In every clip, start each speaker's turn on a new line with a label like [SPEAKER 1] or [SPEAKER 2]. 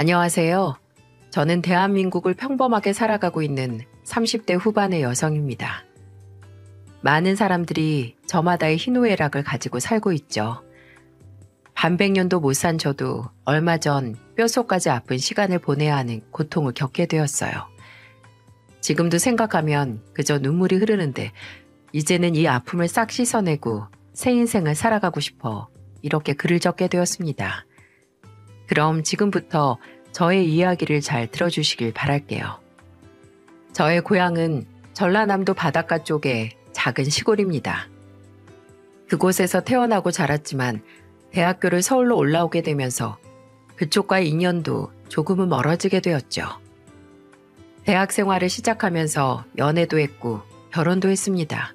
[SPEAKER 1] 안녕하세요. 저는 대한민국을 평범하게 살아가고 있는 30대 후반의 여성입니다. 많은 사람들이 저마다의 희노애락을 가지고 살고 있죠. 반백년도 못 산 저도 얼마 전 뼛속까지 아픈 시간을 보내야 하는 고통을 겪게 되었어요. 지금도 생각하면 그저 눈물이 흐르는데 이제는 이 아픔을 싹 씻어내고 새 인생을 살아가고 싶어 이렇게 글을 적게 되었습니다. 그럼 지금부터 저의 이야기를 잘 들어주시길 바랄게요. 저의 고향은 전라남도 바닷가 쪽의 작은 시골입니다. 그곳에서 태어나고 자랐지만 대학교를 서울로 올라오게 되면서 그쪽과의 인연도 조금은 멀어지게 되었죠. 대학 생활을 시작하면서 연애도 했고 결혼도 했습니다.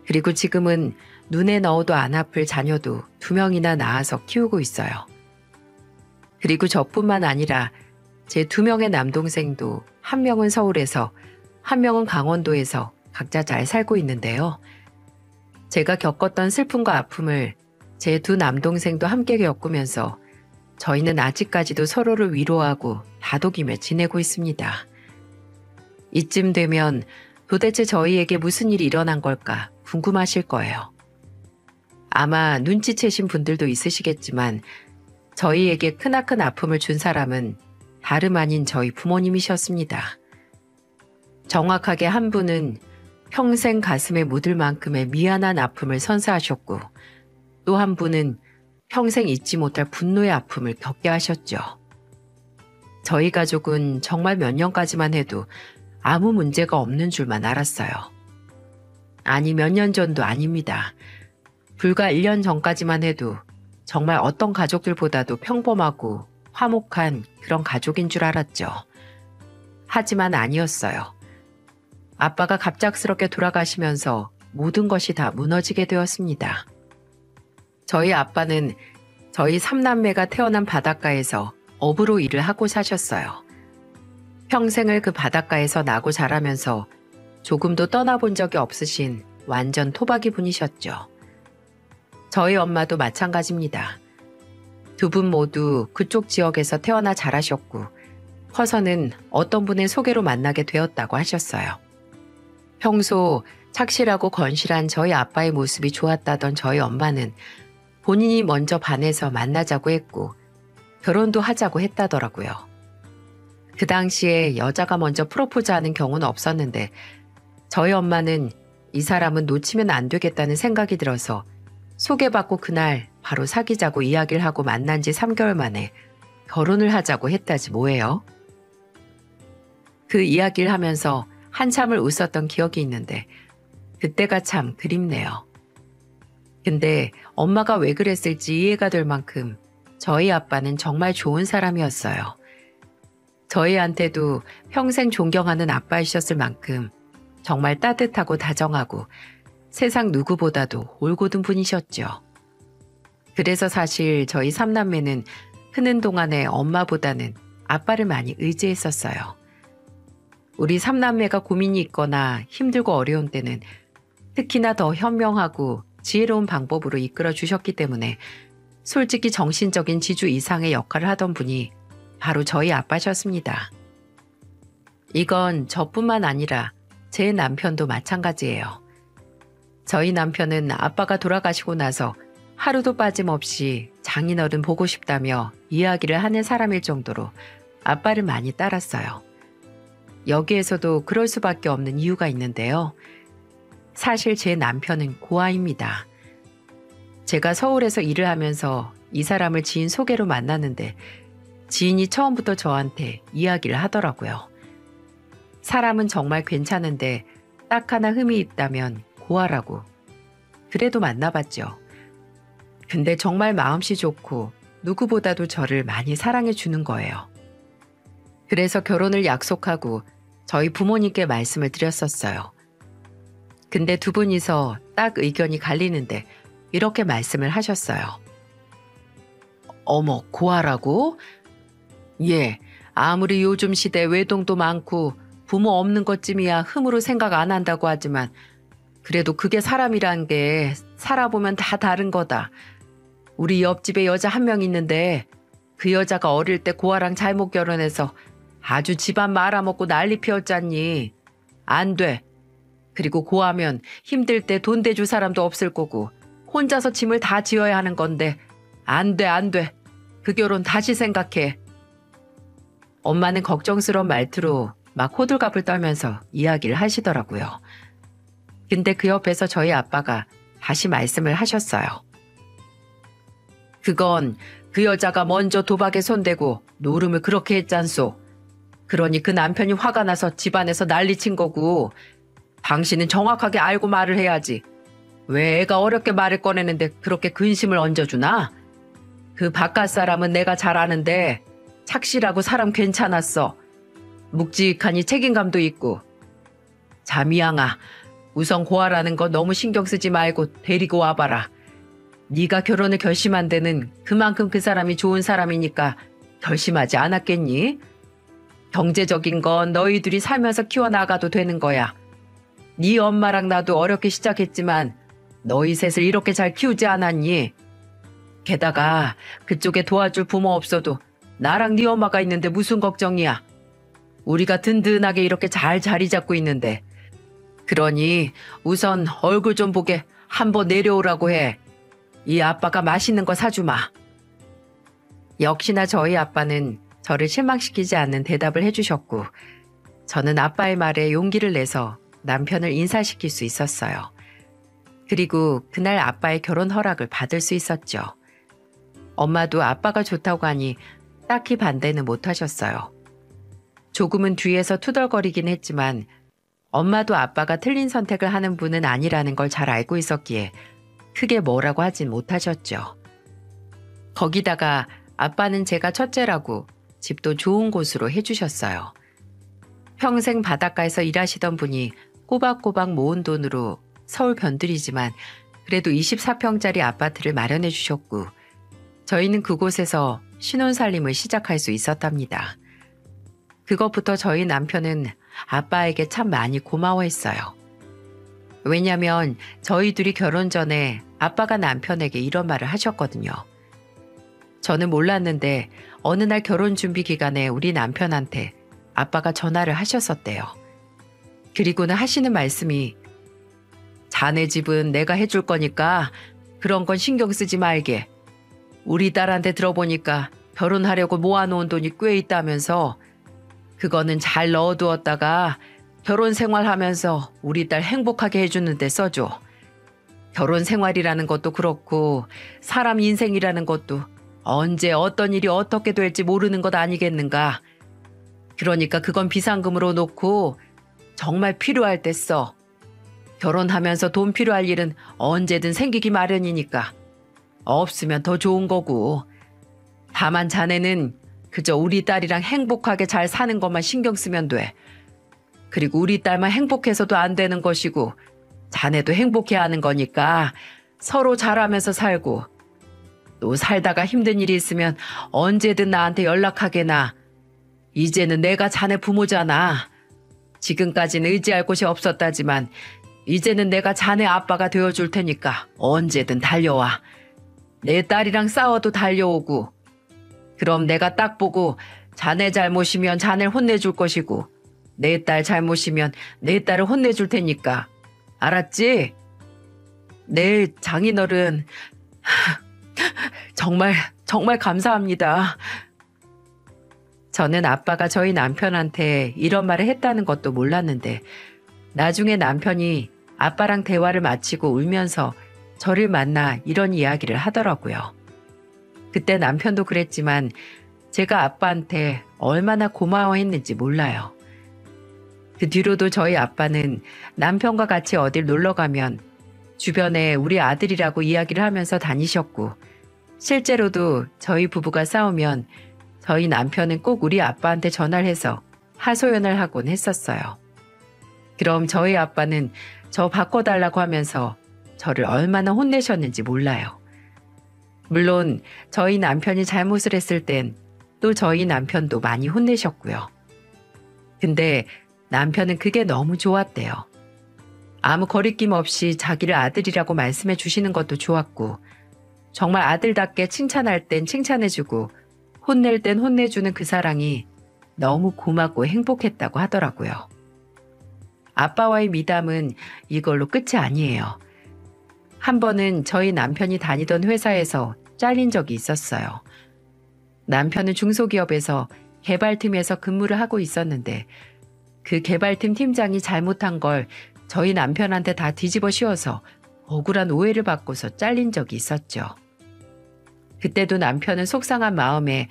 [SPEAKER 1] 그리고 지금은 눈에 넣어도 안 아플 자녀도 2명이나 낳아서 키우고 있어요. 그리고 저뿐만 아니라 제 2명의 남동생도 1명은 서울에서 1명은 강원도에서 각자 잘 살고 있는데요. 제가 겪었던 슬픔과 아픔을 제 2 남동생도 함께 겪으면서 저희는 아직까지도 서로를 위로하고 다독이며 지내고 있습니다. 이쯤 되면 도대체 저희에게 무슨 일이 일어난 걸까 궁금하실 거예요. 아마 눈치채신 분들도 있으시겠지만 저희에게 크나큰 아픔을 준 사람은 다름 아닌 저희 부모님이셨습니다. 정확하게 한 분은 평생 가슴에 묻을 만큼의 미안한 아픔을 선사하셨고 또 한 분은 평생 잊지 못할 분노의 아픔을 겪게 하셨죠. 저희 가족은 정말 몇 년까지만 해도 아무 문제가 없는 줄만 알았어요. 아니 몇 년 전도 아닙니다. 불과 1년 전까지만 해도 정말 어떤 가족들보다도 평범하고 화목한 그런 가족인 줄 알았죠. 하지만 아니었어요. 아빠가 갑작스럽게 돌아가시면서 모든 것이 다 무너지게 되었습니다. 저희 아빠는 저희 3남매가 태어난 바닷가에서 어부로 일을 하고 사셨어요. 평생을 그 바닷가에서 나고 자라면서 조금도 떠나본 적이 없으신 완전 토박이 분이셨죠. 저희 엄마도 마찬가지입니다. 2분 모두 그쪽 지역에서 태어나 자라셨고 커서는 어떤 분의 소개로 만나게 되었다고 하셨어요. 평소 착실하고 건실한 저희 아빠의 모습이 좋았다던 저희 엄마는 본인이 먼저 반해서 만나자고 했고 결혼도 하자고 했다더라고요. 그 당시에 여자가 먼저 프로포즈하는 경우는 없었는데 저희 엄마는 이 사람은 놓치면 안 되겠다는 생각이 들어서 소개받고 그날 바로 사귀자고 이야기를 하고 만난 지 3개월 만에 결혼을 하자고 했다지 뭐예요. 그 이야기를 하면서 한참을 웃었던 기억이 있는데 그때가 참 그립네요. 근데 엄마가 왜 그랬을지 이해가 될 만큼 저희 아빠는 정말 좋은 사람이었어요. 저희한테도 평생 존경하는 아빠이셨을 만큼 정말 따뜻하고 다정하고 세상 누구보다도 올곧은 분이셨죠. 그래서 사실 저희 3남매는 크는 동안에 엄마보다는 아빠를 많이 의지했었어요. 우리 3남매가 고민이 있거나 힘들고 어려운 때는 특히나 더 현명하고 지혜로운 방법으로 이끌어 주셨기 때문에 솔직히 정신적인 지주 이상의 역할을 하던 분이 바로 저희 아빠셨습니다. 이건 저뿐만 아니라 제 남편도 마찬가지예요. 저희 남편은 아빠가 돌아가시고 나서 하루도 빠짐없이 장인어른 보고 싶다며 이야기를 하는 사람일 정도로 아빠를 많이 따랐어요. 여기에서도 그럴 수밖에 없는 이유가 있는데요. 사실 제 남편은 고아입니다. 제가 서울에서 일을 하면서 이 사람을 지인 소개로 만났는데 지인이 처음부터 저한테 이야기를 하더라고요. 사람은 정말 괜찮은데 딱 하나 흠이 있다면 고아라고. 그래도 만나봤죠. 근데 정말 마음씨 좋고 누구보다도 저를 많이 사랑해 주는 거예요. 그래서 결혼을 약속하고 저희 부모님께 말씀을 드렸었어요. 근데 2분이서 딱 의견이 갈리는데 이렇게 말씀을 하셨어요. 어머, 고아라고? 예, 아무리 요즘 시대 외동도 많고 부모 없는 것쯤이야 흠으로 생각 안 한다고 하지만 그래도 그게 사람이란 게 살아보면 다 다른 거다. 우리 옆집에 여자 1명 있는데 그 여자가 어릴 때 고아랑 잘못 결혼해서 아주 집안 말아먹고 난리 피웠잖니. 안 돼. 그리고 고아면 힘들 때 돈 대줄 사람도 없을 거고 혼자서 짐을 다 지어야 하는 건데 안 돼, 안 돼. 그 결혼 다시 생각해. 엄마는 걱정스러운 말투로 막 호들갑을 떨면서 이야기를 하시더라고요. 근데 그 옆에서 저희 아빠가 다시 말씀을 하셨어요. 그건 그 여자가 먼저 도박에 손대고 노름을 그렇게 했잖소. 그러니 그 남편이 화가 나서 집안에서 난리친 거고 당신은 정확하게 알고 말을 해야지. 왜 애가 어렵게 말을 꺼내는데 그렇게 근심을 얹어주나? 그 바깥 사람은 내가 잘 아는데 착실하고 사람 괜찮았어. 묵직하니 책임감도 있고. 자미양아, 우선 고아라는 거 너무 신경 쓰지 말고 데리고 와봐라. 네가 결혼을 결심한 데는 그만큼 그 사람이 좋은 사람이니까 결심하지 않았겠니? 경제적인 건 너희들이 살면서 키워나가도 되는 거야. 네 엄마랑 나도 어렵게 시작했지만 너희 셋을 이렇게 잘 키우지 않았니? 게다가 그쪽에 도와줄 부모 없어도 나랑 네 엄마가 있는데 무슨 걱정이야. 우리가 든든하게 이렇게 잘 자리 잡고 있는데. 그러니 우선 얼굴 좀 보게 한번 내려오라고 해. 이 아빠가 맛있는 거 사주마. 역시나 저희 아빠는 저를 실망시키지 않는 대답을 해주셨고 저는 아빠의 말에 용기를 내서 남편을 인사시킬 수 있었어요. 그리고 그날 아빠의 결혼 허락을 받을 수 있었죠. 엄마도 아빠가 좋다고 하니 딱히 반대는 못하셨어요. 조금은 뒤에서 투덜거리긴 했지만 엄마도 아빠가 틀린 선택을 하는 분은 아니라는 걸 잘 알고 있었기에 크게 뭐라고 하진 못하셨죠. 거기다가 아빠는 제가 첫째라고 집도 좋은 곳으로 해주셨어요. 평생 바닷가에서 일하시던 분이 꼬박꼬박 모은 돈으로 서울 변두리지만 그래도 24평짜리 아파트를 마련해 주셨고 저희는 그곳에서 신혼살림을 시작할 수 있었답니다. 그것부터 저희 남편은 아빠에게 참 많이 고마워했어요. 왜냐면 저희 둘이 결혼 전에 아빠가 남편에게 이런 말을 하셨거든요. 저는 몰랐는데 어느 날 결혼 준비 기간에 우리 남편한테 아빠가 전화를 하셨었대요. 그리고는 하시는 말씀이 자네 집은 내가 해줄 거니까 그런 건 신경 쓰지 말게. 우리 딸한테 들어보니까 결혼하려고 모아놓은 돈이 꽤 있다면서 그거는 잘 넣어두었다가 결혼 생활하면서 우리 딸 행복하게 해주는데 써줘. 결혼 생활이라는 것도 그렇고 사람 인생이라는 것도 언제 어떤 일이 어떻게 될지 모르는 것 아니겠는가. 그러니까 그건 비상금으로 놓고 정말 필요할 때 써. 결혼하면서 돈 필요할 일은 언제든 생기기 마련이니까. 없으면 더 좋은 거고. 다만 자네는 그저 우리 딸이랑 행복하게 잘 사는 것만 신경 쓰면 돼. 그리고 우리 딸만 행복해서도 안 되는 것이고 자네도 행복해야 하는 거니까 서로 잘하면서 살고 또 살다가 힘든 일이 있으면 언제든 나한테 연락하게나. 이제는 내가 자네 부모잖아. 지금까지는 의지할 곳이 없었다지만 이제는 내가 자네 아빠가 되어줄 테니까 언제든 달려와. 내 딸이랑 싸워도 달려오고. 그럼 내가 딱 보고 자네 잘못이면 자네를 혼내줄 것이고 내 딸 잘못이면 내 딸을 혼내줄 테니까. 알았지? 네, 장인어른. 정말 감사합니다. 저는 아빠가 저희 남편한테 이런 말을 했다는 것도 몰랐는데 나중에 남편이 아빠랑 대화를 마치고 울면서 저를 만나 이런 이야기를 하더라고요. 그때 남편도 그랬지만 제가 아빠한테 얼마나 고마워했는지 몰라요. 그 뒤로도 저희 아빠는 남편과 같이 어딜 놀러 가면 주변에 우리 아들이라고 이야기를 하면서 다니셨고 실제로도 저희 부부가 싸우면 저희 남편은 꼭 우리 아빠한테 전화를 해서 하소연을 하곤 했었어요. 그럼 저희 아빠는 저 바꿔달라고 하면서 저를 얼마나 혼내셨는지 몰라요. 물론 저희 남편이 잘못을 했을 땐 또 저희 남편도 많이 혼내셨고요. 근데 남편은 그게 너무 좋았대요. 아무 거리낌 없이 자기를 아들이라고 말씀해 주시는 것도 좋았고 정말 아들답게 칭찬할 땐 칭찬해주고 혼낼 땐 혼내주는 그 사랑이 너무 고맙고 행복했다고 하더라고요. 아빠와의 미담은 이걸로 끝이 아니에요. 한 번은 저희 남편이 다니던 회사에서 잘린 적이 있었어요. 남편은 중소기업에서 개발팀에서 근무를 하고 있었는데 그 개발팀 팀장이 잘못한 걸 저희 남편한테 다 뒤집어 씌워서 억울한 오해를 받고서 잘린 적이 있었죠. 그때도 남편은 속상한 마음에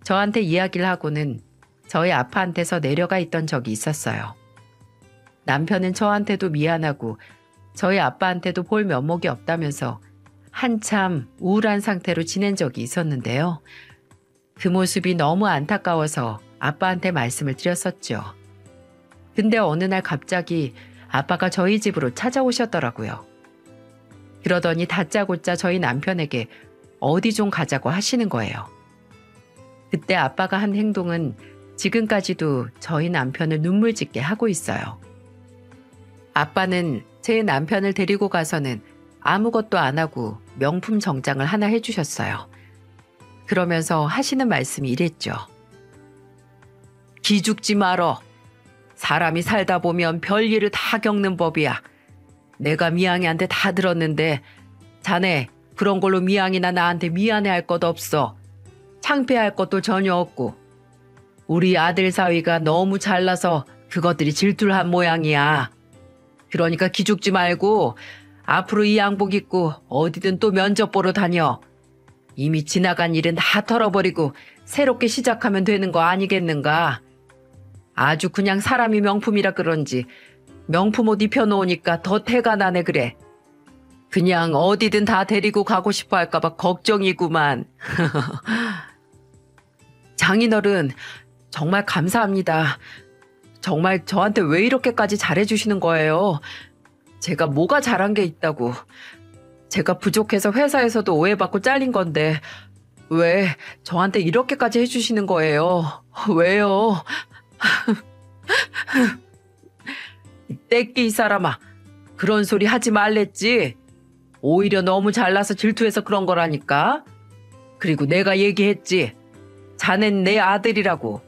[SPEAKER 1] 저한테 이야기를 하고는 저희 아빠한테서 내려가 있던 적이 있었어요. 남편은 저한테도 미안하고 저희 아빠한테도 볼 면목이 없다면서 한참 우울한 상태로 지낸 적이 있었는데요. 그 모습이 너무 안타까워서 아빠한테 말씀을 드렸었죠. 근데 어느 날 갑자기 아빠가 저희 집으로 찾아오셨더라고요. 그러더니 다짜고짜 저희 남편에게 어디 좀 가자고 하시는 거예요. 그때 아빠가 한 행동은 지금까지도 저희 남편을 눈물 짓게 하고 있어요. 아빠는 제 남편을 데리고 가서는 아무것도 안 하고 명품 정장을 하나 해주셨어요. 그러면서 하시는 말씀이 이랬죠. 기죽지 말어. 사람이 살다 보면 별일을 다 겪는 법이야. 내가 미양이한테 다 들었는데 자네 그런 걸로 미양이나 나한테 미안해할 것 없어. 창피할 것도 전혀 없고. 우리 아들 사위가 너무 잘나서 그것들이 질투를 한 모양이야. 그러니까 기죽지 말고 앞으로 이 양복 입고 어디든 또 면접 보러 다녀. 이미 지나간 일은 다 털어버리고 새롭게 시작하면 되는 거 아니겠는가. 아주 그냥 사람이 명품이라 그런지 명품 옷 입혀놓으니까 더 태가 나네 그래. 그냥 어디든 다 데리고 가고 싶어 할까봐 걱정이구만. 장인어른 정말 감사합니다. 정말 저한테 왜 이렇게까지 잘해주시는 거예요? 제가 뭐가 잘한 게 있다고. 제가 부족해서 회사에서도 오해받고 잘린 건데 왜 저한테 이렇게까지 해주시는 거예요? 왜요? 떼끼 이 사람아. 그런 소리 하지 말랬지. 오히려 너무 잘나서 질투해서 그런 거라니까. 그리고 내가 얘기했지. 자넨 내 아들이라고.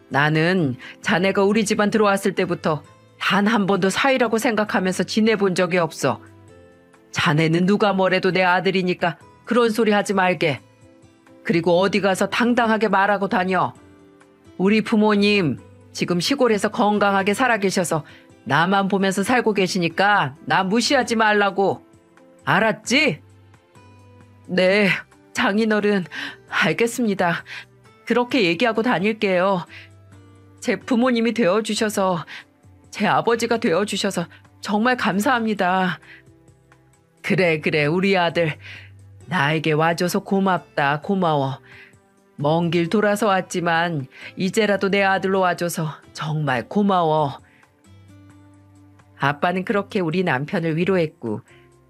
[SPEAKER 1] 나는 자네가 우리 집안 들어왔을 때부터 단 한 번도 사위라고 생각하면서 지내본 적이 없어. 자네는 누가 뭐래도 내 아들이니까 그런 소리 하지 말게. 그리고 어디 가서 당당하게 말하고 다녀. 우리 부모님 지금 시골에서 건강하게 살아계셔서 나만 보면서 살고 계시니까 나 무시하지 말라고. 알았지? 네, 장인어른 알겠습니다. 그렇게 얘기하고 다닐게요. 제 부모님이 되어주셔서 제 아버지가 되어주셔서 정말 감사합니다. 그래 우리 아들 나에게 와줘서 고맙다. 고마워. 먼 길 돌아서 왔지만 이제라도 내 아들로 와줘서 정말 고마워. 아빠는 그렇게 우리 남편을 위로했고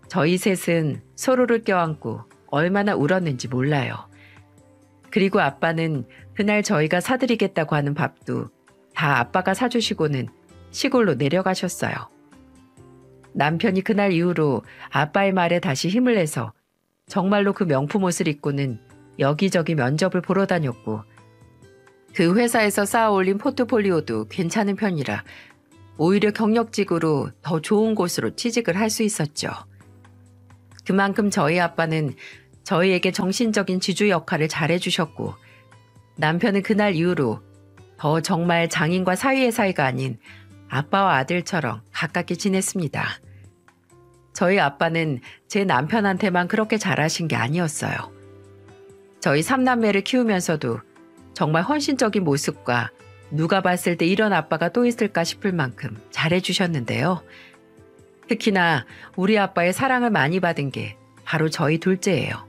[SPEAKER 1] 저희 셋은 서로를 껴안고 얼마나 울었는지 몰라요. 그리고 아빠는 그날 저희가 사드리겠다고 하는 밥도 다 아빠가 사주시고는 시골로 내려가셨어요. 남편이 그날 이후로 아빠의 말에 다시 힘을 내서 정말로 그 명품 옷을 입고는 여기저기 면접을 보러 다녔고 그 회사에서 쌓아올린 포트폴리오도 괜찮은 편이라 오히려 경력직으로 더 좋은 곳으로 취직을 할 수 있었죠. 그만큼 저희 아빠는 저희에게 정신적인 지주 역할을 잘해주셨고 남편은 그날 이후로 더 정말 장인과 사위의 사이가 아닌 아빠와 아들처럼 가깝게 지냈습니다. 저희 아빠는 제 남편한테만 그렇게 잘하신 게 아니었어요. 저희 삼남매를 키우면서도 정말 헌신적인 모습과 누가 봤을 때 이런 아빠가 또 있을까 싶을 만큼 잘해주셨는데요. 특히나 우리 아빠의 사랑을 많이 받은 게 바로 저희 둘째예요.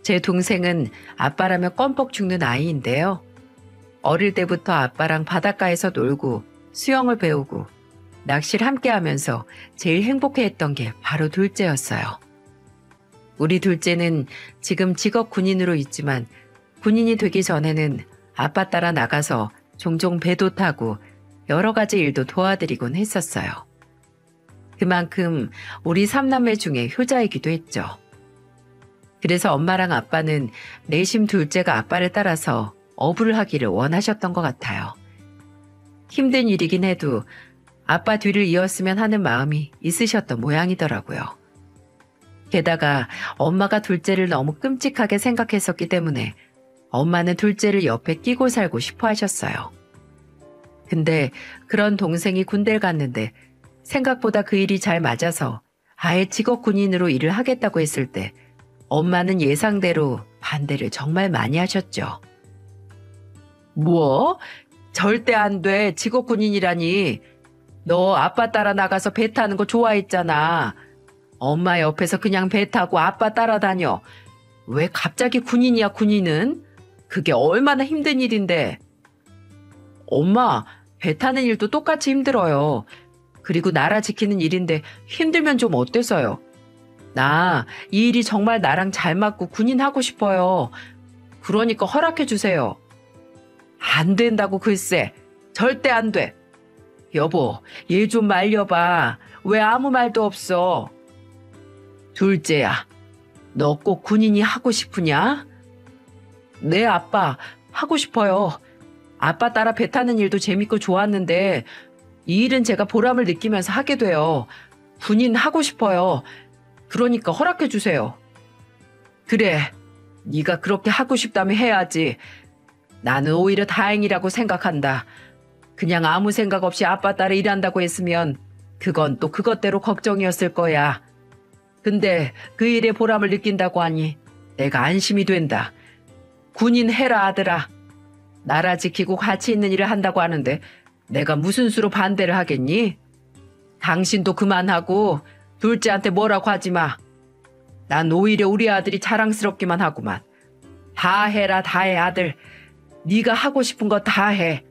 [SPEAKER 1] 제 동생은 아빠라면 껌뻑 죽는 아이인데요. 어릴 때부터 아빠랑 바닷가에서 놀고 수영을 배우고 낚시를 함께 하면서 제일 행복해했던 게 바로 둘째였어요. 우리 둘째는 지금 직업 군인으로 있지만 군인이 되기 전에는 아빠 따라 나가서 종종 배도 타고 여러 가지 일도 도와드리곤 했었어요. 그만큼 우리 삼남매 중에 효자이기도 했죠. 그래서 엄마랑 아빠는 내심 둘째가 아빠를 따라서 어부를 하기를 원하셨던 것 같아요. 힘든 일이긴 해도 아빠 뒤를 이었으면 하는 마음이 있으셨던 모양이더라고요. 게다가 엄마가 둘째를 너무 끔찍하게 생각했었기 때문에 엄마는 둘째를 옆에 끼고 살고 싶어 하셨어요. 근데 그런 동생이 군대를 갔는데 생각보다 그 일이 잘 맞아서 아예 직업 군인으로 일을 하겠다고 했을 때 엄마는 예상대로 반대를 정말 많이 하셨죠. 뭐? 절대 안 돼. 직업 군인이라니. 너 아빠 따라 나가서 배 타는 거 좋아했잖아. 엄마 옆에서 그냥 배 타고 아빠 따라다녀. 왜 갑자기 군인이야, 군인은? 그게 얼마나 힘든 일인데. 엄마, 배 타는 일도 똑같이 힘들어요. 그리고 나라 지키는 일인데 힘들면 좀 어때서요? 나 이 일이 정말 나랑 잘 맞고 군인 하고 싶어요. 그러니까 허락해 주세요. 안 된다고 글쎄. 절대 안 돼. 여보, 얘 좀 말려봐. 왜 아무 말도 없어? 둘째야, 너 꼭 군인이 하고 싶으냐? 네, 아빠. 하고 싶어요. 아빠 따라 배 타는 일도 재밌고 좋았는데 이 일은 제가 보람을 느끼면서 하게 돼요. 군인 하고 싶어요. 그러니까 허락해 주세요. 그래, 네가 그렇게 하고 싶다면 해야지. 나는 오히려 다행이라고 생각한다. 그냥 아무 생각 없이 아빠 따라 일한다고 했으면 그건 또 그것대로 걱정이었을 거야. 근데 그 일에 보람을 느낀다고 하니 내가 안심이 된다. 군인 해라, 아들아. 나라 지키고 가치 있는 일을 한다고 하는데 내가 무슨 수로 반대를 하겠니? 당신도 그만하고 둘째한테 뭐라고 하지 마. 난 오히려 우리 아들이 자랑스럽기만 하구만. 다 해라, 다 해, 아들. 네가 하고 싶은 거 다 해.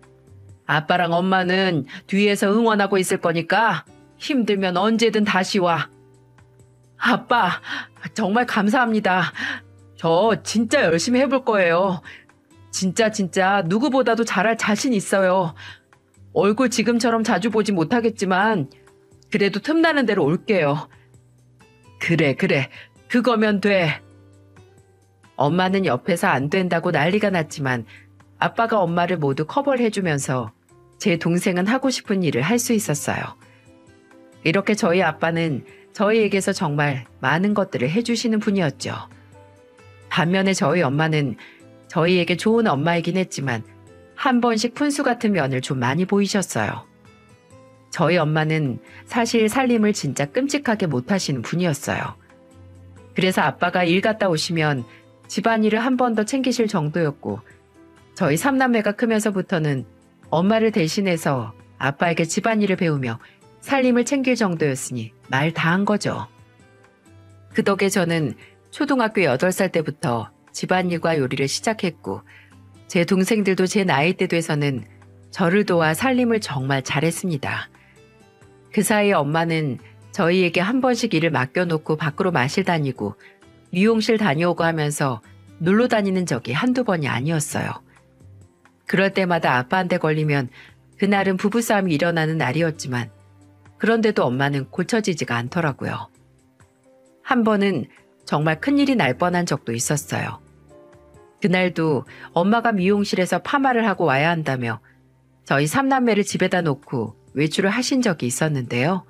[SPEAKER 1] 아빠랑 엄마는 뒤에서 응원하고 있을 거니까 힘들면 언제든 다시 와. 아빠, 정말 감사합니다. 저 진짜 열심히 해볼 거예요. 진짜 누구보다도 잘할 자신 있어요. 얼굴 지금처럼 자주 보지 못하겠지만 그래도 틈나는 대로 올게요. 그래. 그거면 돼. 엄마는 옆에서 안 된다고 난리가 났지만 아빠가 엄마를 모두 커버를 해주면서 제 동생은 하고 싶은 일을 할 수 있었어요. 이렇게 저희 아빠는 저희에게서 정말 많은 것들을 해주시는 분이었죠. 반면에 저희 엄마는 저희에게 좋은 엄마이긴 했지만 한 번씩 푼수 같은 면을 좀 많이 보이셨어요. 저희 엄마는 사실 살림을 진짜 끔찍하게 못하시는 분이었어요. 그래서 아빠가 일 갔다 오시면 집안일을 한 번 더 챙기실 정도였고 저희 삼남매가 크면서부터는 엄마를 대신해서 아빠에게 집안일을 배우며 살림을 챙길 정도였으니 말 다 한 거죠. 그 덕에 저는 초등학교 8살 때부터 집안일과 요리를 시작했고 제 동생들도 제 나이대 돼서는 저를 도와 살림을 정말 잘했습니다. 그 사이에 엄마는 저희에게 한 번씩 일을 맡겨놓고 밖으로 마실 다니고 미용실 다녀오고 하면서 놀러 다니는 적이 한두 번이 아니었어요. 그럴 때마다 아빠한테 걸리면 그날은 부부싸움이 일어나는 날이었지만 그런데도 엄마는 고쳐지지가 않더라고요. 한 번은 정말 큰일이 날 뻔한 적도 있었어요. 그날도 엄마가 미용실에서 파마를 하고 와야 한다며 저희 삼남매를 집에다 놓고 외출을 하신 적이 있었는데요.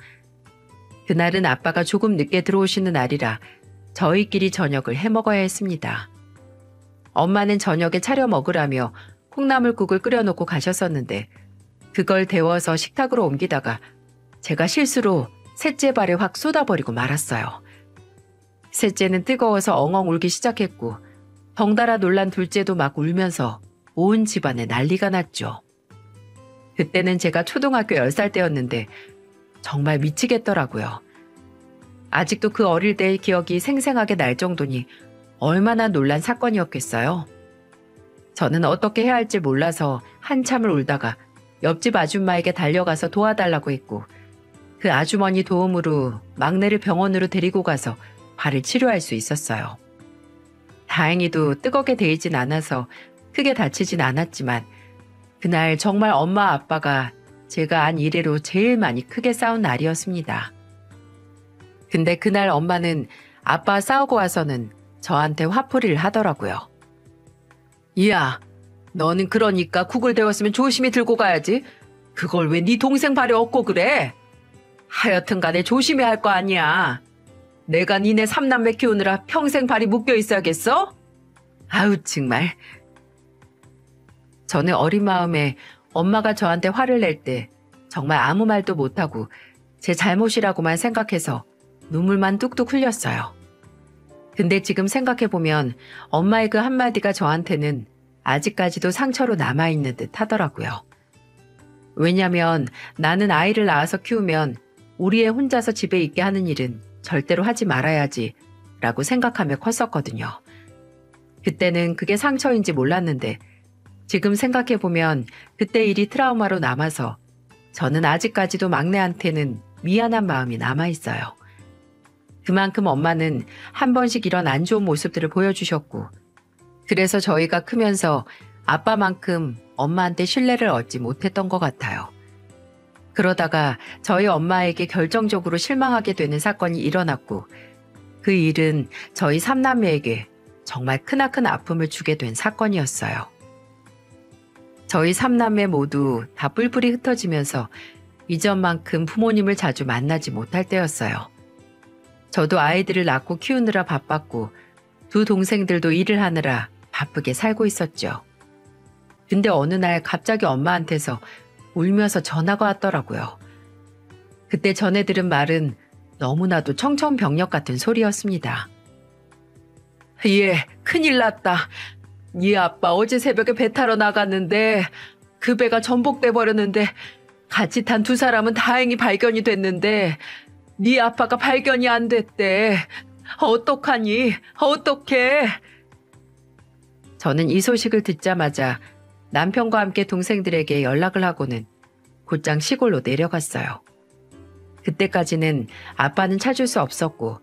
[SPEAKER 1] 그날은 아빠가 조금 늦게 들어오시는 날이라 저희끼리 저녁을 해먹어야 했습니다. 엄마는 저녁에 차려 먹으라며 콩나물국을 끓여놓고 가셨었는데 그걸 데워서 식탁으로 옮기다가 제가 실수로 셋째 발에 확 쏟아버리고 말았어요. 셋째는 뜨거워서 엉엉 울기 시작했고 덩달아 놀란 둘째도 막 울면서 온 집안에 난리가 났죠. 그때는 제가 초등학교 10살 때였는데 정말 미치겠더라고요. 아직도 그 어릴 때의 기억이 생생하게 날 정도니 얼마나 놀란 사건이었겠어요. 저는 어떻게 해야 할지 몰라서 한참을 울다가 옆집 아줌마에게 달려가서 도와달라고 했고 그 아주머니 도움으로 막내를 병원으로 데리고 가서 발을 치료할 수 있었어요. 다행히도 뜨겁게 데이진 않아서 크게 다치진 않았지만 그날 정말 엄마 아빠가 제가 안 이래로 제일 많이 크게 싸운 날이었습니다. 근데 그날 엄마는 아빠 싸우고 와서는 저한테 화풀이를 하더라고요. 이야, 너는 그러니까 국을 데웠으면 조심히 들고 가야지. 그걸 왜 네 동생 발에 얹고 그래? 하여튼 간에 조심해야 할 거 아니야. 내가 니네 삼남매 키우느라 평생 발이 묶여 있어야겠어? 아우 정말. 저는 어린 마음에 엄마가 저한테 화를 낼 때 정말 아무 말도 못하고 제 잘못이라고만 생각해서 눈물만 뚝뚝 흘렸어요. 근데 지금 생각해보면 엄마의 그 한마디가 저한테는 아직까지도 상처로 남아있는 듯 하더라고요. 왜냐면 나는 아이를 낳아서 키우면 우리 애 혼자서 집에 있게 하는 일은 절대로 하지 말아야지 라고 생각하며 컸었거든요. 그때는 그게 상처인지 몰랐는데 지금 생각해보면 그때 일이 트라우마로 남아서 저는 아직까지도 막내한테는 미안한 마음이 남아있어요. 그만큼 엄마는 한 번씩 이런 안 좋은 모습들을 보여주셨고 그래서 저희가 크면서 아빠만큼 엄마한테 신뢰를 얻지 못했던 것 같아요. 그러다가 저희 엄마에게 결정적으로 실망하게 되는 사건이 일어났고 그 일은 저희 삼남매에게 정말 크나큰 아픔을 주게 된 사건이었어요. 저희 삼남매 모두 다 뿔뿔이 흩어지면서 이전만큼 부모님을 자주 만나지 못할 때였어요. 저도 아이들을 낳고 키우느라 바빴고 두 동생들도 일을 하느라 바쁘게 살고 있었죠. 근데 어느 날 갑자기 엄마한테서 울면서 전화가 왔더라고요. 그때 전해 들은 말은 너무나도 청천벽력 같은 소리였습니다. 예, 큰일 났다. 네 아빠 어제 새벽에 배 타러 나갔는데 그 배가 전복돼 버렸는데 같이 탄 두 사람은 다행히 발견이 됐는데 네 아빠가 발견이 안 됐대. 어떡하니? 어떡해? 저는 이 소식을 듣자마자 남편과 함께 동생들에게 연락을 하고는 곧장 시골로 내려갔어요. 그때까지는 아빠는 찾을 수 없었고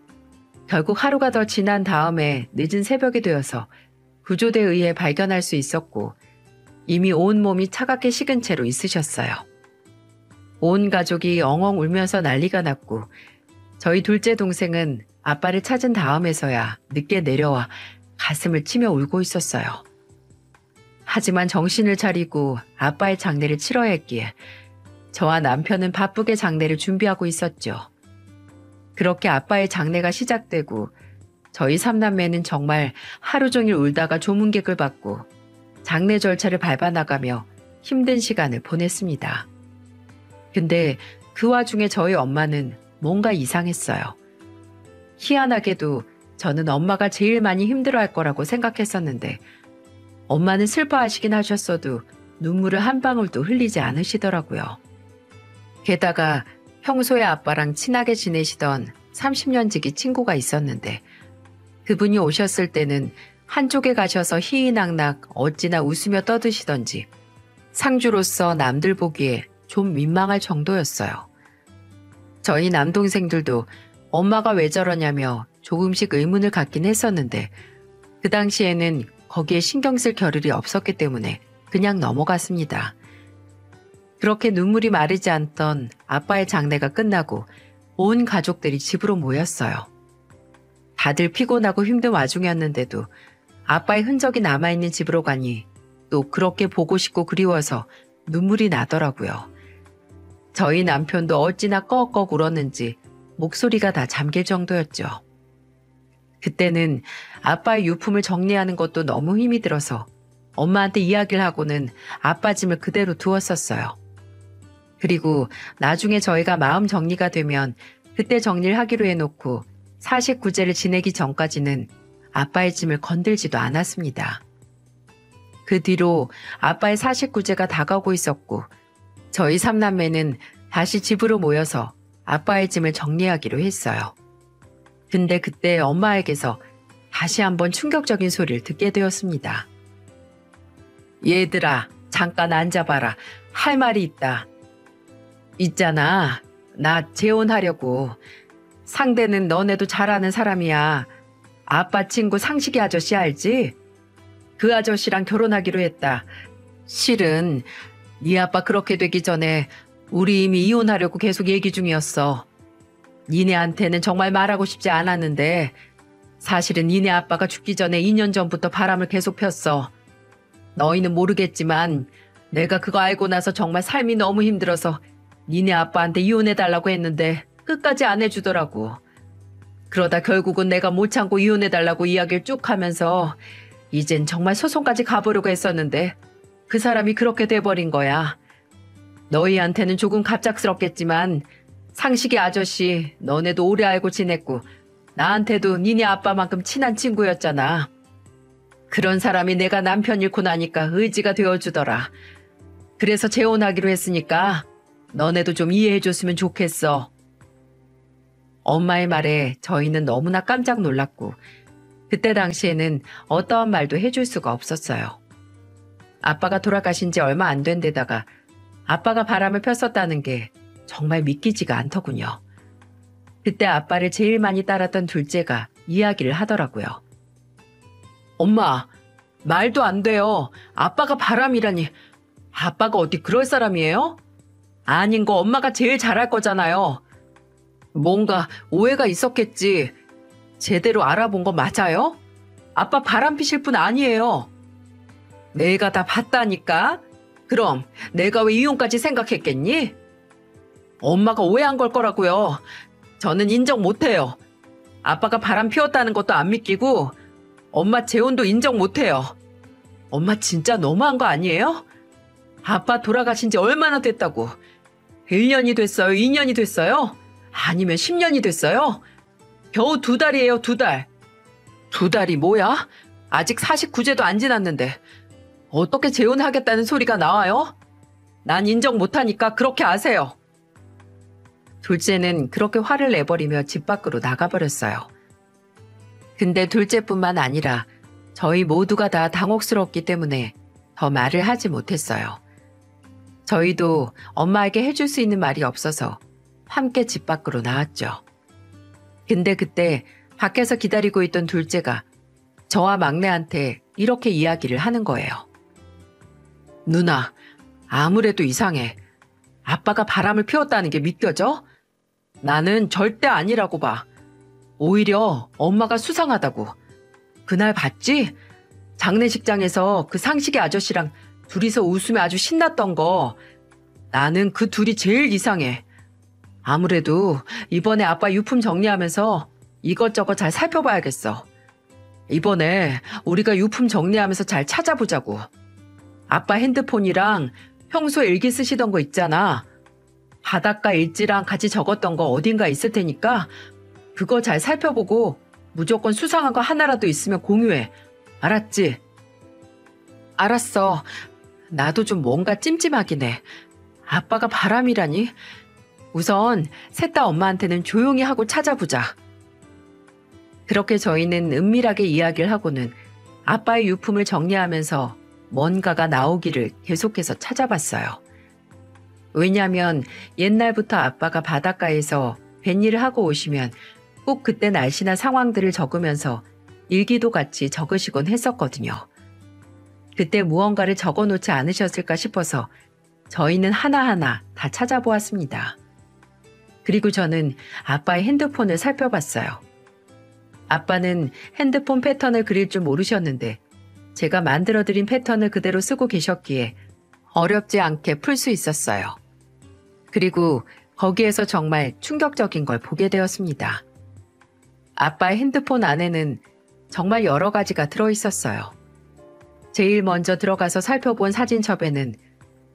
[SPEAKER 1] 결국 하루가 더 지난 다음에 늦은 새벽이 되어서 구조대에 의해 발견할 수 있었고 이미 온몸이 차갑게 식은 채로 있으셨어요. 온 가족이 엉엉 울면서 난리가 났고 저희 둘째 동생은 아빠를 찾은 다음에서야 늦게 내려와 가슴을 치며 울고 있었어요. 하지만 정신을 차리고 아빠의 장례를 치러야 했기에 저와 남편은 바쁘게 장례를 준비하고 있었죠. 그렇게 아빠의 장례가 시작되고 저희 삼남매는 정말 하루 종일 울다가 조문객을 받고 장례 절차를 밟아나가며 힘든 시간을 보냈습니다. 근데 그 와중에 저희 엄마는 뭔가 이상했어요. 희한하게도 저는 엄마가 제일 많이 힘들어할 거라고 생각했었는데 엄마는 슬퍼하시긴 하셨어도 눈물을 한 방울도 흘리지 않으시더라고요. 게다가 평소에 아빠랑 친하게 지내시던 30년 지기 친구가 있었는데 그분이 오셨을 때는 한쪽에 가셔서 희희낙낙 어찌나 웃으며 떠드시던지 상주로서 남들 보기에 좀 민망할 정도였어요. 저희 남동생들도 엄마가 왜 저러냐며 조금씩 의문을 갖긴 했었는데 그 당시에는 거기에 신경 쓸 겨를이 없었기 때문에 그냥 넘어갔습니다. 그렇게 눈물이 마르지 않던 아빠의 장례가 끝나고 온 가족들이 집으로 모였어요. 다들 피곤하고 힘든 와중이었는데도 아빠의 흔적이 남아있는 집으로 가니 또 그렇게 보고 싶고 그리워서 눈물이 나더라고요. 저희 남편도 어찌나 꺽꺽 울었는지 목소리가 다 잠길 정도였죠. 그때는 아빠의 유품을 정리하는 것도 너무 힘이 들어서 엄마한테 이야기를 하고는 아빠 짐을 그대로 두었었어요. 그리고 나중에 저희가 마음 정리가 되면 그때 정리를 하기로 해놓고 사식구제를 지내기 전까지는 아빠의 짐을 건들지도 않았습니다. 그 뒤로 아빠의 사식구제가 다가오고 있었고 저희 삼남매는 다시 집으로 모여서 아빠의 짐을 정리하기로 했어요. 근데 그때 엄마에게서 다시 한번 충격적인 소리를 듣게 되었습니다. 얘들아, 잠깐 앉아봐라. 할 말이 있다. 있잖아, 나 재혼하려고. 상대는 너네도 잘 아는 사람이야. 아빠 친구 상식이 아저씨 알지? 그 아저씨랑 결혼하기로 했다. 실은 네 아빠 그렇게 되기 전에 우리 이미 이혼하려고 계속 얘기 중이었어. 니네한테는 정말 말하고 싶지 않았는데 사실은 니네 아빠가 죽기 전에 2년 전부터 바람을 계속 폈어. 너희는 모르겠지만 내가 그거 알고 나서 정말 삶이 너무 힘들어서 니네 아빠한테 이혼해달라고 했는데 끝까지 안 해주더라고. 그러다 결국은 내가 못 참고 이혼해달라고 이야기를 쭉 하면서 이젠 정말 소송까지 가보려고 했었는데 그 사람이 그렇게 돼버린 거야. 너희한테는 조금 갑작스럽겠지만 상식이 아저씨 너네도 오래 알고 지냈고 나한테도 니네 아빠만큼 친한 친구였잖아. 그런 사람이 내가 남편 잃고 나니까 의지가 되어주더라. 그래서 재혼하기로 했으니까 너네도 좀 이해해줬으면 좋겠어. 엄마의 말에 저희는 너무나 깜짝 놀랐고 그때 당시에는 어떠한 말도 해줄 수가 없었어요. 아빠가 돌아가신 지 얼마 안 된 데다가 아빠가 바람을 폈었다는 게 정말 믿기지가 않더군요. 그때 아빠를 제일 많이 따랐던 둘째가 이야기를 하더라고요. 엄마, 말도 안 돼요. 아빠가 바람이라니. 아빠가 어디 그럴 사람이에요? 아닌 거 엄마가 제일 잘할 거잖아요. 뭔가 오해가 있었겠지. 제대로 알아본 거 맞아요? 아빠 바람 피실 분 아니에요. 내가 다 봤다니까? 그럼 내가 왜 이혼까지 생각했겠니? 엄마가 오해한 걸 거라고요. 저는 인정 못해요. 아빠가 바람 피웠다는 것도 안 믿기고 엄마 재혼도 인정 못해요. 엄마 진짜 너무한 거 아니에요? 아빠 돌아가신 지 얼마나 됐다고. 1년이 됐어요? 2년이 됐어요? 아니면 10년이 됐어요? 겨우 2달이에요, 2달. 2달이 뭐야? 아직 49제도 안 지났는데 어떻게 재혼하겠다는 소리가 나와요? 난 인정 못하니까 그렇게 아세요. 둘째는 그렇게 화를 내버리며 집 밖으로 나가버렸어요. 근데 둘째뿐만 아니라 저희 모두가 다 당혹스러웠기 때문에 더 말을 하지 못했어요. 저희도 엄마에게 해줄 수 있는 말이 없어서 함께 집 밖으로 나왔죠. 근데 그때 밖에서 기다리고 있던 둘째가 저와 막내한테 이렇게 이야기를 하는 거예요. 누나, 아무래도 이상해. 아빠가 바람을 피웠다는 게 믿겨져? 나는 절대 아니라고 봐. 오히려 엄마가 수상하다고. 그날 봤지? 장례식장에서 그 상식의 아저씨랑 둘이서 웃으며 아주 신났던 거. 나는 그 둘이 제일 이상해. 아무래도 이번에 아빠 유품 정리하면서 이것저것 잘 살펴봐야겠어. 이번에 우리가 유품 정리하면서 잘 찾아보자고. 아빠 핸드폰이랑 평소에 일기 쓰시던 거 있잖아. 바닷가 일지랑 같이 적었던 거 어딘가 있을 테니까 그거 잘 살펴보고 무조건 수상한 거 하나라도 있으면 공유해. 알았지? 알았어. 나도 좀 뭔가 찜찜하긴 해. 아빠가 바람이라니? 우선 셋 다 엄마한테는 조용히 하고 찾아보자. 그렇게 저희는 은밀하게 이야기를 하고는 아빠의 유품을 정리하면서 뭔가가 나오기를 계속해서 찾아봤어요. 왜냐하면 옛날부터 아빠가 바닷가에서 뱃일을 하고 오시면 꼭 그때 날씨나 상황들을 적으면서 일기도 같이 적으시곤 했었거든요. 그때 무언가를 적어놓지 않으셨을까 싶어서 저희는 하나하나 다 찾아보았습니다. 그리고 저는 아빠의 핸드폰을 살펴봤어요. 아빠는 핸드폰 패턴을 그릴 줄 모르셨는데 제가 만들어드린 패턴을 그대로 쓰고 계셨기에 어렵지 않게 풀 수 있었어요. 그리고 거기에서 정말 충격적인 걸 보게 되었습니다. 아빠의 핸드폰 안에는 정말 여러 가지가 들어있었어요. 제일 먼저 들어가서 살펴본 사진첩에는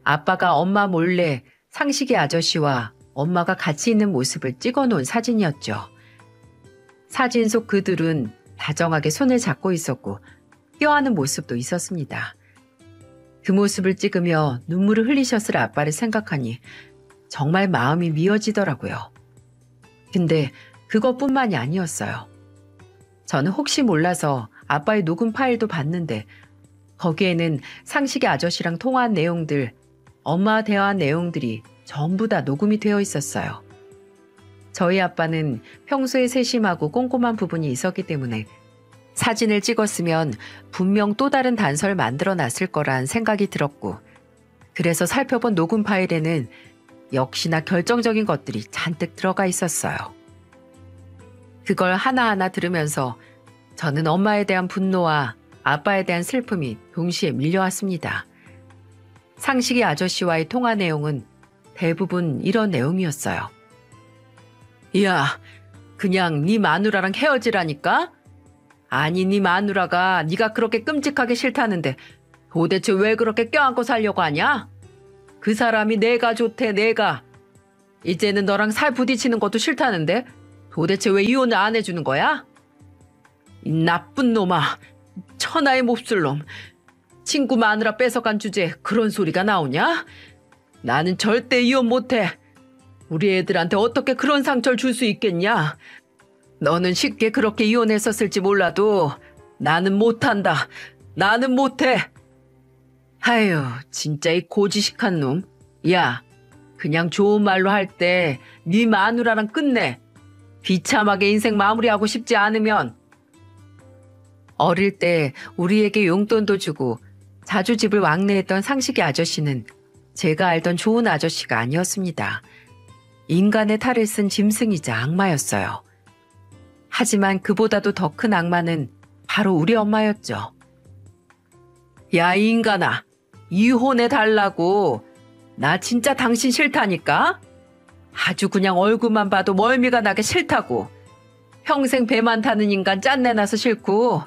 [SPEAKER 1] 아빠가 엄마 몰래 상식의 아저씨와 엄마가 같이 있는 모습을 찍어놓은 사진이었죠. 사진 속 그들은 다정하게 손을 잡고 있었고 껴안은 모습도 있었습니다. 그 모습을 찍으며 눈물을 흘리셨을 아빠를 생각하니 정말 마음이 미어지더라고요. 근데 그것뿐만이 아니었어요. 저는 혹시 몰라서 아빠의 녹음 파일도 봤는데 거기에는 상식의 아저씨랑 통화한 내용들, 엄마와 대화한 내용들이 전부 다 녹음이 되어 있었어요. 저희 아빠는 평소에 세심하고 꼼꼼한 부분이 있었기 때문에 사진을 찍었으면 분명 또 다른 단서를 만들어 놨을 거란 생각이 들었고 그래서 살펴본 녹음 파일에는 역시나 결정적인 것들이 잔뜩 들어가 있었어요. 그걸 하나하나 들으면서 저는 엄마에 대한 분노와 아빠에 대한 슬픔이 동시에 밀려왔습니다. 상식이 아저씨와의 통화 내용은 대부분 이런 내용이었어요. 야, 그냥 네 마누라랑 헤어지라니까? 아니, 네 마누라가 네가 그렇게 끔찍하게 싫다는데 도대체 왜 그렇게 껴안고 살려고 하냐? 그 사람이 내가 좋대, 내가. 이제는 너랑 살 부딪히는 것도 싫다는데 도대체 왜 이혼을 안 해주는 거야? 이 나쁜 놈아, 천하의 몹쓸 놈. 친구 마누라 뺏어간 주제에 그런 소리가 나오냐? 나는 절대 이혼 못해. 우리 애들한테 어떻게 그런 상처를 줄 수 있겠냐? 너는 쉽게 그렇게 이혼했었을지 몰라도 나는 못한다. 나는 못해. 아유, 진짜 이 고지식한 놈. 야, 그냥 좋은 말로 할 때 네 마누라랑 끝내. 비참하게 인생 마무리하고 싶지 않으면. 어릴 때 우리에게 용돈도 주고 자주 집을 왕래했던 상식이 아저씨는 제가 알던 좋은 아저씨가 아니었습니다. 인간의 탈을 쓴 짐승이자 악마였어요. 하지만 그보다도 더 큰 악마는 바로 우리 엄마였죠. 야, 이 인간아, 이혼해달라고. 나 진짜 당신 싫다니까? 아주 그냥 얼굴만 봐도 멀미가 나게 싫다고. 평생 배만 타는 인간 짠내나서 싫고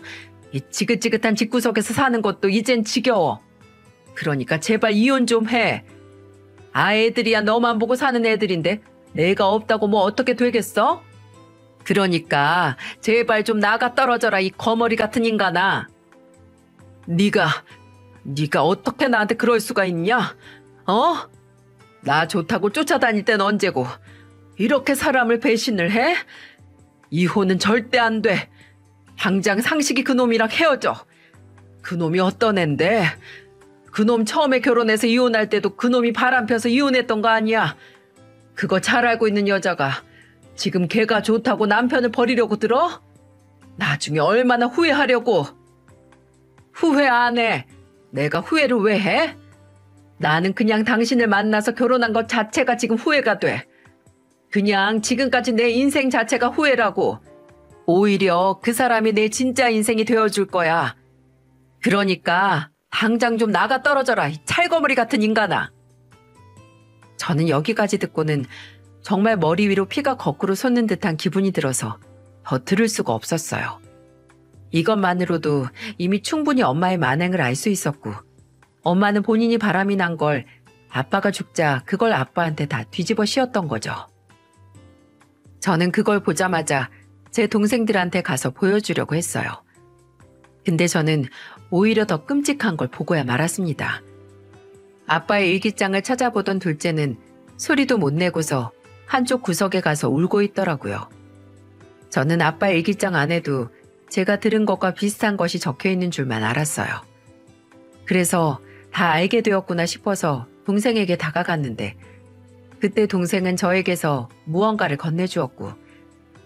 [SPEAKER 1] 이 지긋지긋한 집구석에서 사는 것도 이젠 지겨워. 그러니까 제발 이혼 좀 해. 애들이야 너만 보고 사는 애들인데 내가 없다고 뭐 어떻게 되겠어? 그러니까 제발 좀 나가 떨어져라, 이 거머리 같은 인간아. 네가 어떻게 나한테 그럴 수가 있냐? 어? 나 좋다고 쫓아다닐 땐 언제고 이렇게 사람을 배신을 해? 이혼은 절대 안 돼. 당장 상식이 그놈이랑 헤어져. 그놈이 어떤 앤데? 그놈 처음에 결혼해서 이혼할 때도 그놈이 바람 펴서 이혼했던 거 아니야? 그거 잘 알고 있는 여자가 지금 걔가 좋다고 남편을 버리려고 들어? 나중에 얼마나 후회하려고. 후회 안 해. 내가 후회를 왜 해? 나는 그냥 당신을 만나서 결혼한 것 자체가 지금 후회가 돼. 그냥 지금까지 내 인생 자체가 후회라고. 오히려 그 사람이 내 진짜 인생이 되어줄 거야. 그러니까 당장 좀 나가 떨어져라, 이 찰거머리 같은 인간아. 저는 여기까지 듣고는 정말 머리 위로 피가 거꾸로 솟는 듯한 기분이 들어서 더 들을 수가 없었어요. 이것만으로도 이미 충분히 엄마의 만행을 알 수 있었고, 엄마는 본인이 바람이 난 걸 아빠가 죽자 그걸 아빠한테 다 뒤집어 씌웠던 거죠. 저는 그걸 보자마자 제 동생들한테 가서 보여주려고 했어요. 근데 저는 오히려 더 끔찍한 걸 보고야 말았습니다. 아빠의 일기장을 찾아보던 둘째는 소리도 못 내고서 한쪽 구석에 가서 울고 있더라고요. 저는 아빠 일기장 안에도 제가 들은 것과 비슷한 것이 적혀 있는 줄만 알았어요. 그래서 다 알게 되었구나 싶어서 동생에게 다가갔는데 그때 동생은 저에게서 무언가를 건네주었고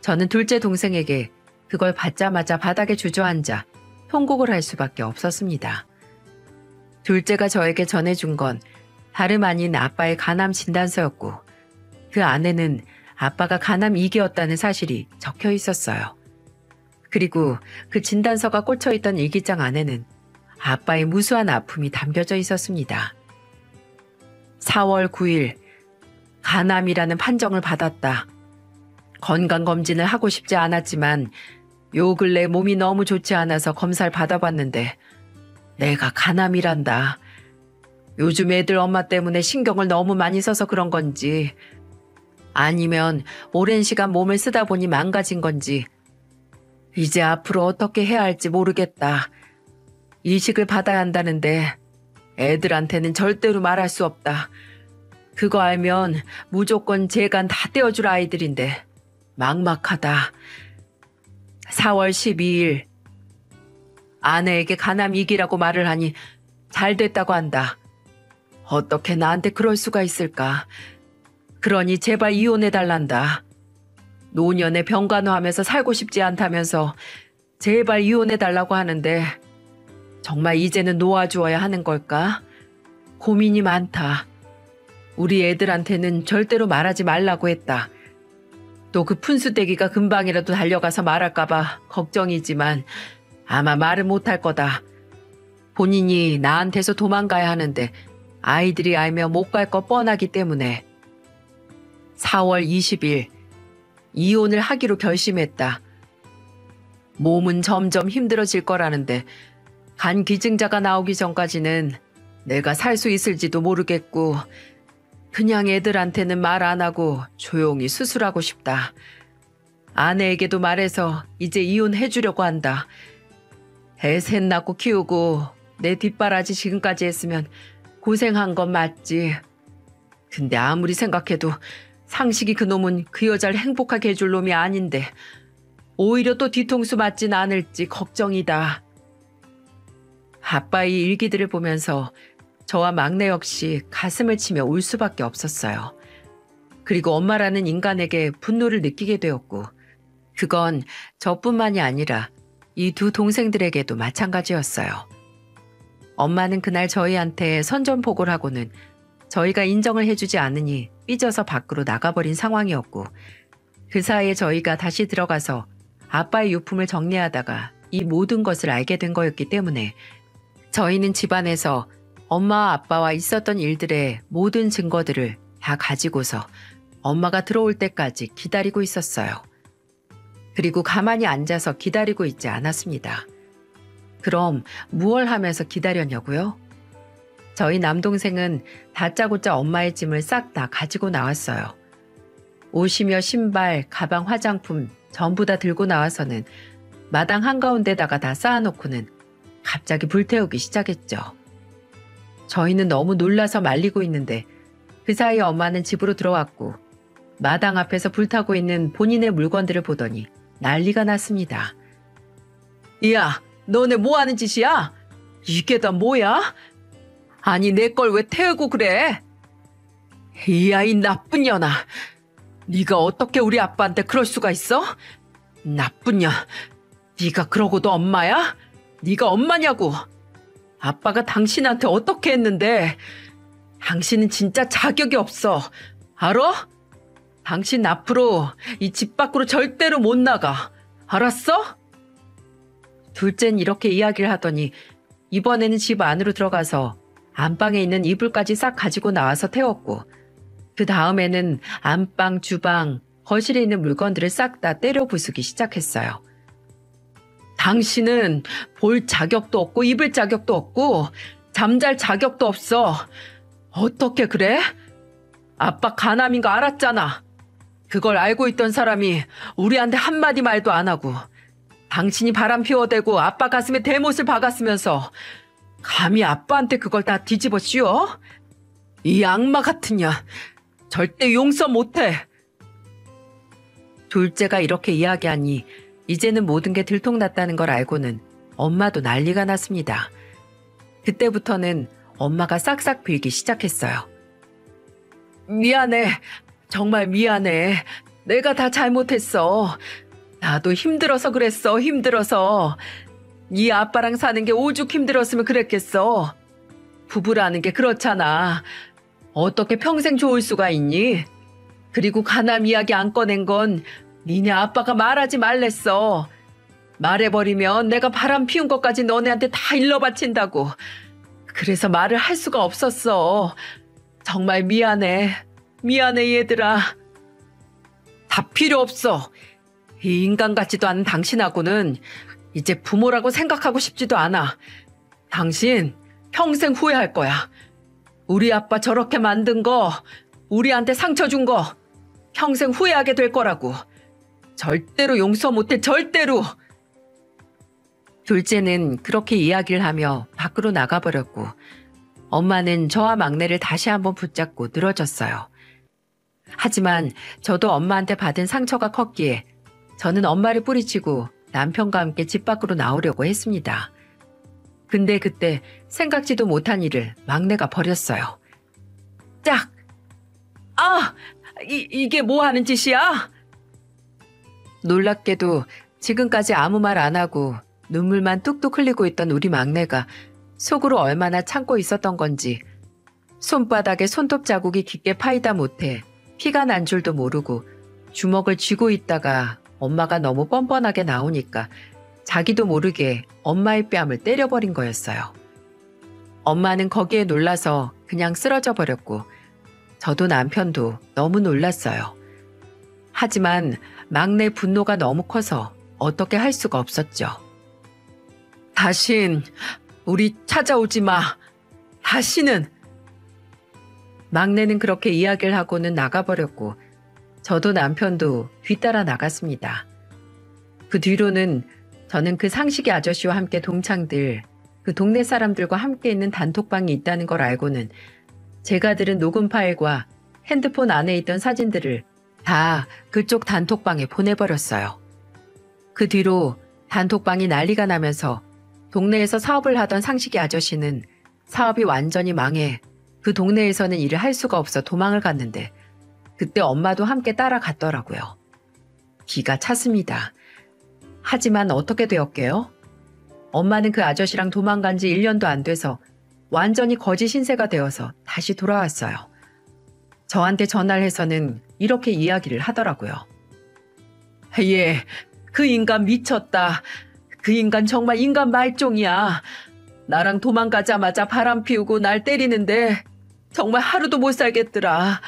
[SPEAKER 1] 저는 둘째 동생에게 그걸 받자마자 바닥에 주저앉아 통곡을 할 수밖에 없었습니다. 둘째가 저에게 전해준 건 다름 아닌 아빠의 간암 진단서였고 그 안에는 아빠가 간암 2기였다는 사실이 적혀 있었어요. 그리고 그 진단서가 꽂혀있던 일기장 안에는 아빠의 무수한 아픔이 담겨져 있었습니다. 4월 9일 간암이라는 판정을 받았다. 건강검진을 하고 싶지 않았지만 요 근래 몸이 너무 좋지 않아서 검사를 받아봤는데 내가 간암이란다. 요즘 애들 엄마 때문에 신경을 너무 많이 써서 그런 건지 아니면 오랜 시간 몸을 쓰다 보니 망가진 건지 이제 앞으로 어떻게 해야 할지 모르겠다. 이식을 받아야 한다는데 애들한테는 절대로 말할 수 없다. 그거 알면 무조건 재간 다 떼어줄 아이들인데 막막하다. 4월 12일 아내에게 간암 2기라고 말을 하니 잘 됐다고 한다. 어떻게 나한테 그럴 수가 있을까. 그러니 제발 이혼해달란다. 노년에 병간호하면서 살고 싶지 않다면서 제발 이혼해달라고 하는데 정말 이제는 놓아주어야 하는 걸까? 고민이 많다. 우리 애들한테는 절대로 말하지 말라고 했다. 또 그 푼수대기가 금방이라도 달려가서 말할까봐 걱정이지만 아마 말을 못할 거다. 본인이 나한테서 도망가야 하는데 아이들이 알면 못 갈 거 뻔하기 때문에 4월 20일 이혼을 하기로 결심했다. 몸은 점점 힘들어질 거라는데 간 기증자가 나오기 전까지는 내가 살 수 있을지도 모르겠고 그냥 애들한테는 말 안 하고 조용히 수술하고 싶다. 아내에게도 말해서 이제 이혼해 주려고 한다. 애 셋 낳고 키우고 내 뒷바라지 지금까지 했으면 고생한 건 맞지. 근데 아무리 생각해도 상식이 그놈은 그 여자를 행복하게 해줄 놈이 아닌데 오히려 또 뒤통수 맞진 않을지 걱정이다. 아빠의 일기들을 보면서 저와 막내 역시 가슴을 치며 울 수밖에 없었어요. 그리고 엄마라는 인간에게 분노를 느끼게 되었고 그건 저뿐만이 아니라 이 두 동생들에게도 마찬가지였어요. 엄마는 그날 저희한테 선전포고를 하고는 저희가 인정을 해주지 않으니 삐져서 밖으로 나가버린 상황이었고 그 사이에 저희가 다시 들어가서 아빠의 유품을 정리하다가 이 모든 것을 알게 된 거였기 때문에 저희는 집안에서 엄마와 아빠와 있었던 일들의 모든 증거들을 다 가지고서 엄마가 들어올 때까지 기다리고 있었어요. 그리고 가만히 앉아서 기다리고 있지 않았습니다. 그럼 무얼 하면서 기다렸냐고요? 저희 남동생은 다짜고짜 엄마의 짐을 싹 다 가지고 나왔어요. 옷이며 신발, 가방, 화장품 전부 다 들고 나와서는 마당 한가운데다가 다 쌓아놓고는 갑자기 불태우기 시작했죠. 저희는 너무 놀라서 말리고 있는데 그 사이에 엄마는 집으로 들어왔고 마당 앞에서 불타고 있는 본인의 물건들을 보더니 난리가 났습니다. 야, 너네 뭐 하는 짓이야? 이게 다 뭐야? 아니 내 걸 왜 태우고 그래? 이 아이 나쁜 년아. 네가 어떻게 우리 아빠한테 그럴 수가 있어? 나쁜 년. 네가 그러고도 엄마야? 네가 엄마냐고. 아빠가 당신한테 어떻게 했는데. 당신은 진짜 자격이 없어. 알아? 당신 앞으로 이 집 밖으로 절대로 못 나가. 알았어? 둘째는 이렇게 이야기를 하더니 이번에는 집 안으로 들어가서 안방에 있는 이불까지 싹 가지고 나와서 태웠고 그 다음에는 안방, 주방, 거실에 있는 물건들을 싹 다 때려 부수기 시작했어요. 당신은 볼 자격도 없고 입을 자격도 없고 잠잘 자격도 없어. 어떻게 그래? 아빠 간암인 거 알았잖아. 그걸 알고 있던 사람이 우리한테 한마디 말도 안 하고 당신이 바람 피워대고 아빠 가슴에 대못을 박았으면서 감히 아빠한테 그걸 다 뒤집어 씌워? 이 악마 같은 년 절대 용서 못해. 둘째가 이렇게 이야기하니 이제는 모든 게 들통났다는 걸 알고는 엄마도 난리가 났습니다. 그때부터는 엄마가 싹싹 빌기 시작했어요. 미안해. 정말 미안해. 내가 다 잘못했어. 나도 힘들어서 그랬어. 힘들어서. 네 아빠랑 사는 게 오죽 힘들었으면 그랬겠어. 부부라는 게 그렇잖아. 어떻게 평생 좋을 수가 있니? 그리고 간암 이야기 안 꺼낸 건 니네 아빠가 말하지 말랬어. 말해버리면 내가 바람 피운 것까지 너네한테 다 일러 바친다고. 그래서 말을 할 수가 없었어. 정말 미안해. 미안해 얘들아. 다 필요 없어. 이 인간 같지도 않은 당신하고는 이제 부모라고 생각하고 싶지도 않아. 당신 평생 후회할 거야. 우리 아빠 저렇게 만든 거, 우리한테 상처 준 거 평생 후회하게 될 거라고. 절대로 용서 못해, 절대로. 둘째는 그렇게 이야기를 하며 밖으로 나가버렸고 엄마는 저와 막내를 다시 한번 붙잡고 늘어졌어요. 하지만 저도 엄마한테 받은 상처가 컸기에 저는 엄마를 뿌리치고 남편과 함께 집 밖으로 나오려고 했습니다. 근데 그때 생각지도 못한 일을 막내가 벌였어요. 짝! 아! 이게 뭐 하는 짓이야? 놀랍게도 지금까지 아무 말 안 하고 눈물만 뚝뚝 흘리고 있던 우리 막내가 속으로 얼마나 참고 있었던 건지 손바닥에 손톱 자국이 깊게 파이다 못해 피가 난 줄도 모르고 주먹을 쥐고 있다가 엄마가 너무 뻔뻔하게 나오니까 자기도 모르게 엄마의 뺨을 때려버린 거였어요. 엄마는 거기에 놀라서 그냥 쓰러져 버렸고 저도 남편도 너무 놀랐어요. 하지만 막내 분노가 너무 커서 어떻게 할 수가 없었죠. 다신 우리 찾아오지 마. 다시는. 막내는 그렇게 이야기를 하고는 나가버렸고 저도 남편도 뒤따라 나갔습니다. 그 뒤로는 저는 그 상식이 아저씨와 함께 동창들, 그 동네 사람들과 함께 있는 단톡방이 있다는 걸 알고는 제가 들은 녹음 파일과 핸드폰 안에 있던 사진들을 다 그쪽 단톡방에 보내버렸어요. 그 뒤로 단톡방이 난리가 나면서 동네에서 사업을 하던 상식이 아저씨는 사업이 완전히 망해 그 동네에서는 일을 할 수가 없어 도망을 갔는데 그때 엄마도 함께 따라갔더라고요. 기가 찼습니다. 하지만 어떻게 되었게요? 엄마는 그 아저씨랑 도망간 지 1년도 안 돼서 완전히 거지 신세가 되어서 다시 돌아왔어요. 저한테 전화를 해서는 이렇게 이야기를 하더라고요. 예, 그 인간 미쳤다. 그 인간 정말 인간 말종이야. 나랑 도망가자마자 바람 피우고 날 때리는데 정말 하루도 못 살겠더라.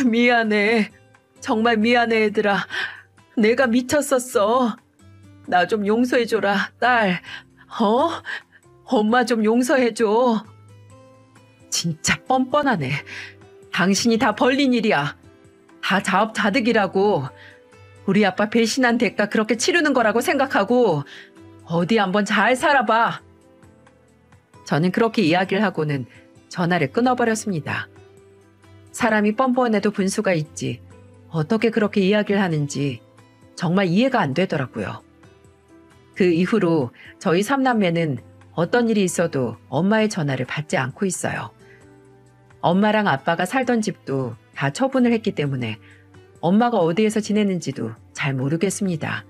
[SPEAKER 1] 미안해. 정말 미안해 얘들아. 내가 미쳤었어. 나 좀 용서해줘라, 딸. 엄마 좀 용서해줘. 진짜 뻔뻔하네. 당신이 다 벌린 일이야. 다 자업자득이라고. 우리 아빠 배신한 대가 그렇게 치르는 거라고 생각하고 어디 한번 잘 살아봐. 저는 그렇게 이야기를 하고는 전화를 끊어버렸습니다. 사람이 뻔뻔해도 분수가 있지 어떻게 그렇게 이야기를 하는지 정말 이해가 안 되더라고요. 그 이후로 저희 삼남매는 어떤 일이 있어도 엄마의 전화를 받지 않고 있어요. 엄마랑 아빠가 살던 집도 다 처분을 했기 때문에 엄마가 어디에서 지내는지도 잘 모르겠습니다.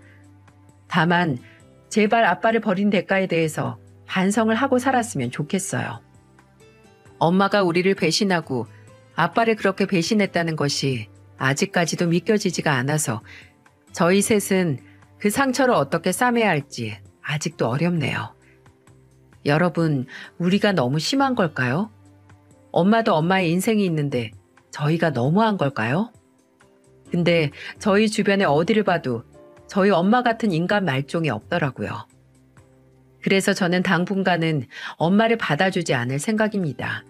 [SPEAKER 1] 다만 제발 아빠를 버린 대가에 대해서 반성을 하고 살았으면 좋겠어요. 엄마가 우리를 배신하고 아빠를 그렇게 배신했다는 것이 아직까지도 믿겨지지가 않아서 저희 셋은 그 상처를 어떻게 싸매야 할지 아직도 어렵네요. 여러분, 우리가 너무 심한 걸까요? 엄마도 엄마의 인생이 있는데 저희가 너무한 걸까요? 근데 저희 주변에 어디를 봐도 저희 엄마 같은 인간 말종이 없더라고요. 그래서 저는 당분간은 엄마를 받아주지 않을 생각입니다.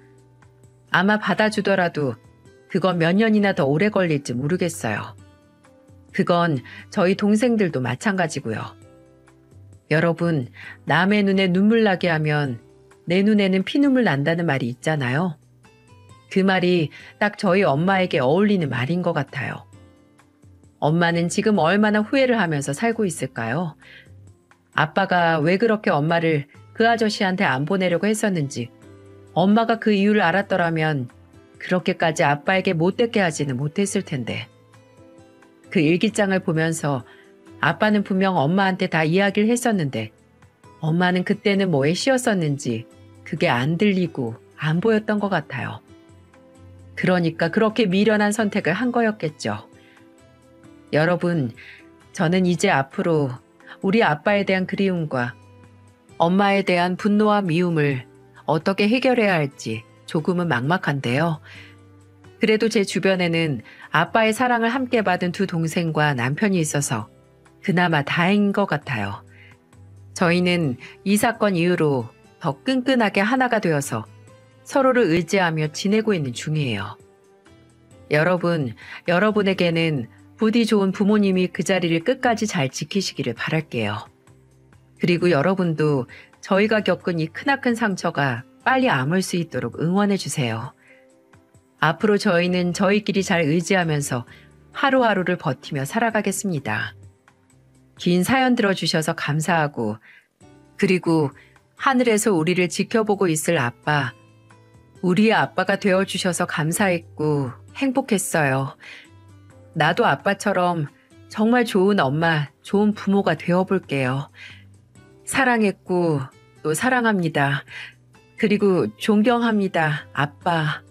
[SPEAKER 1] 아마 받아주더라도 그건 몇 년이나 더 오래 걸릴지 모르겠어요. 그건 저희 동생들도 마찬가지고요. 여러분, 남의 눈에 눈물 나게 하면 내 눈에는 피눈물 난다는 말이 있잖아요. 그 말이 딱 저희 엄마에게 어울리는 말인 것 같아요. 엄마는 지금 얼마나 후회를 하면서 살고 있을까요? 아빠가 왜 그렇게 엄마를 그 아저씨한테 안 보내려고 했었는지 엄마가 그 이유를 알았더라면 그렇게까지 아빠에게 못되게 하지는 못했을 텐데. 그 일기장을 보면서 아빠는 분명 엄마한테 다 이야기를 했었는데 엄마는 그때는 뭐에 씌었었는지 그게 안 들리고 안 보였던 것 같아요. 그러니까 그렇게 미련한 선택을 한 거였겠죠. 여러분, 저는 이제 앞으로 우리 아빠에 대한 그리움과 엄마에 대한 분노와 미움을 어떻게 해결해야 할지 조금은 막막한데요. 그래도 제 주변에는 아빠의 사랑을 함께 받은 두 동생과 남편이 있어서 그나마 다행인 것 같아요. 저희는 이 사건 이후로 더 끈끈하게 하나가 되어서 서로를 의지하며 지내고 있는 중이에요. 여러분, 여러분에게는 부디 좋은 부모님이 그 자리를 끝까지 잘 지키시기를 바랄게요. 그리고 여러분도 저희가 겪은 이 크나큰 상처가 빨리 아물 수 있도록 응원해 주세요. 앞으로 저희는 저희끼리 잘 의지하면서 하루하루를 버티며 살아가겠습니다. 긴 사연 들어주셔서 감사하고, 그리고 하늘에서 우리를 지켜보고 있을 아빠, 우리의 아빠가 되어주셔서 감사했고 행복했어요. 나도 아빠처럼 정말 좋은 엄마, 좋은 부모가 되어볼게요. 사랑했고 또 사랑합니다. 그리고 존경합니다, 아빠.